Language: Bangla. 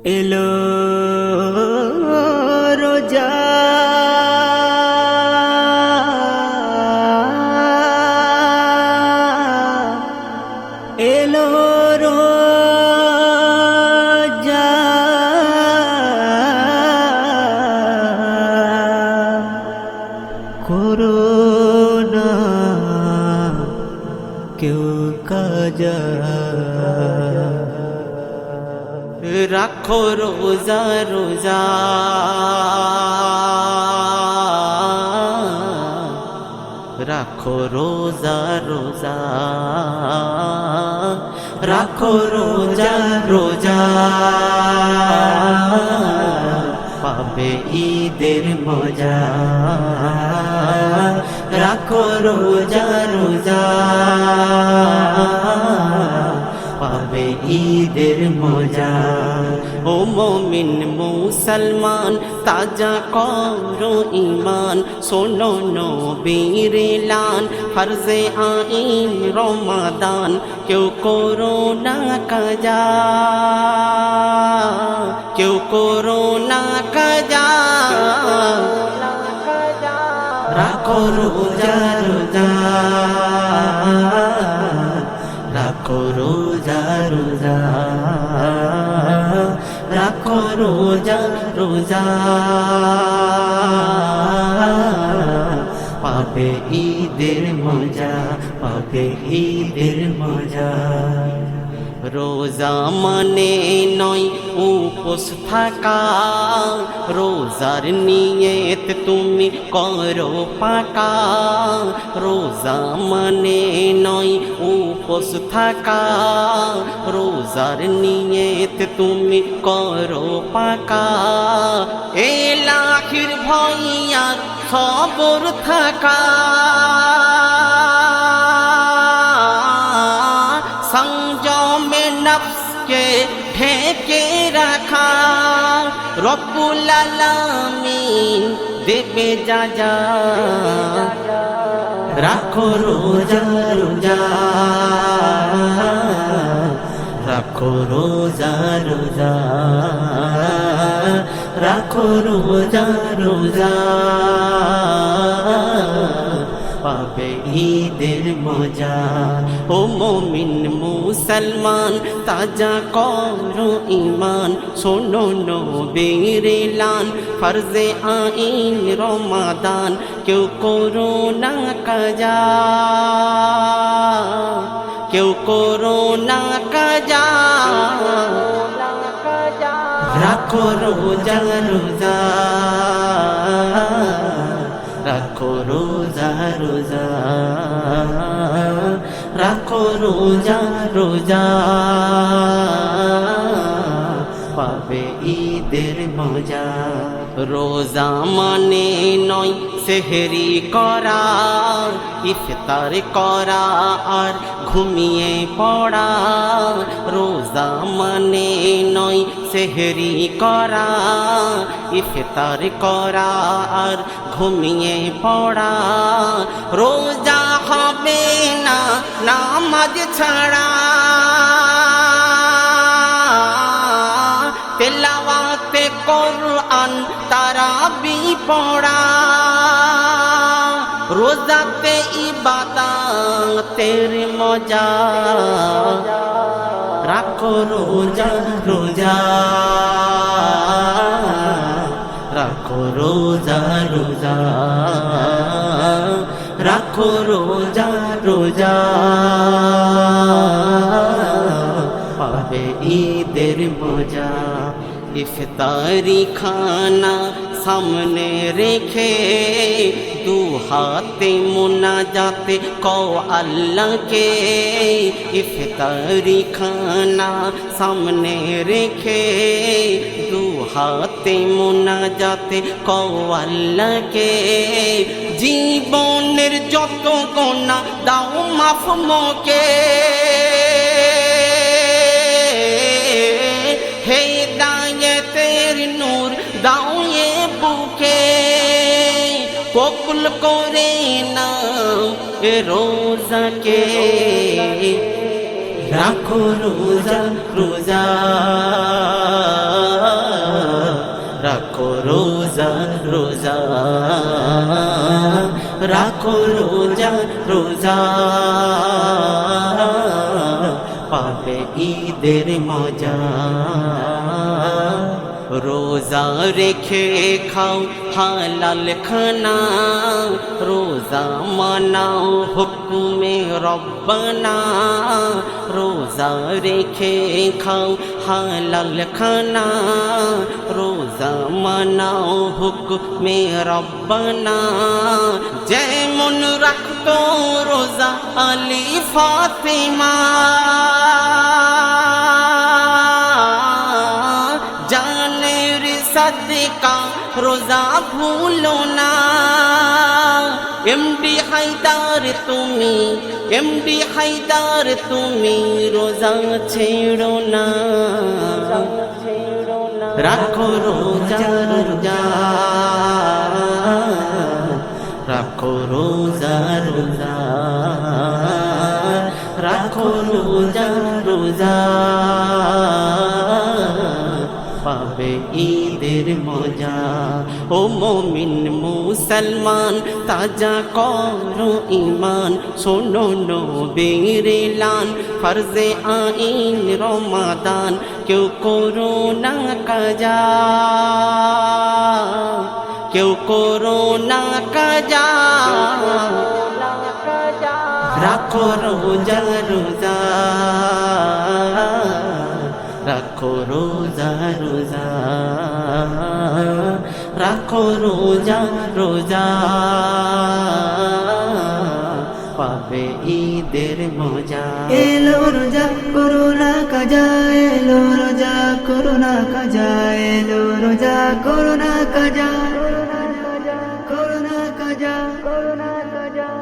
এলো রোজা এলো রোজা করোনা কেউ কাজা রাখো রোজা রোজা রাখো রোজা রোজা রাখো রোজা রোজা পাবে ঈদের মজা রাখো রোজা রোজা পাবে ঈদের মজা ও মুমিন মুসলমান তাজা করো ঈমান শোনো নবীর এলান ফরজে আইন রমাদান কেউ করো না কাজা কেউ করো না কাজা রাখো রোজা রোজা রাখো রোজা রোজা রাখো রোজা রোজা পাবে ঈদের মজা পাবে ঈদের মজা রোজা মানে নয় উপোস থাকা রোজার নিয়ত তুমি করো পাকা রোজা মানে নয় উপোস থাকা রোজার নিয়ত তুমি করো পাকা এলাহির ভইয়া সবর থাকা সংযমে নফসকে ঢেকে রাখা রব্বুল আলামিন দেবে যাজা রাখো রোজা রোজা রাখো রোজা রোজা রাখো রোজা রোজা পাবে ঈদের মজা ও মুমিন মুসলমান তাজা করো ঈমান শোনো নবীর এলান ফরজে আইন রমাদান কেউ করো না কাজা কেউ করো না কাজা রাখো রোজা রোজা রাখো রোজা রোজা রাখো রোজা রোজা পাবে ঈদের মজা রোজা মানে নয় সেহরি করা ইফতার করা আর ঘুমিয়ে পড়া রোজা মানে নয় সেহরি করা ইফতার করা আর ঘুমিয়ে পড়া রোজা হবে না নামাজ ছাড়া তেলাওয়াতে কোরআন তারাবি পড়া রোজাতে ইবাদতের মজা রাখো রোজা রোজা রাখো রোজা রোজা রাখো রোজা রোজা পাবে ঈদের মজা ইফতারি খানা সামনে রেখে দু হাতে মুনাজাতে কও আল্লাহকে ইফতারি খানা সামনে রেখে দু হাতে মুনাজাতে কও আল্লাহকে জীবনের যত গুনাহ দাও মাফ মোকে হেদায়েতের নূর দাও এ বুকে কবুল করে নাও এ রোজাকে রাখো রোজা রোজা রোজা রাখো রোজা রোজা পাবে ঈদের মজা রোজা রেখে খাও হালাল খানা রোজা মানাও হুকুমে রব্বানা রোজা রেখে খাও হালাল খানা রোজা মানাও হুকুমে রব্বানা যেমন রাখতো রোজা আলী ফাতিমা জানের সদকা রোজা ভুলো না এমডি হায়দার তুমি রোজা ছেড়ো না রাখো রোজা রোজা রাখো রোজা রোজা রাখো রোজা রোজা পাবে ঈদের মজা ও মুমিন মুসলমান তাজা করো ঈমান শোনো নবীর এলান ফরজে আইন রমাদান কেউ করো না কাজা কেউ করো না কাজা রাখো রোজা রোজা রাখো রোজা রোজা রাখো রোজা রোজা পাবে ঈদের মজা এলো রোজা করোনা কাজা এলো রোজা করোনা কাজা এলো রোজা করোনা কাজা করোনা কাজা করোনা কাজা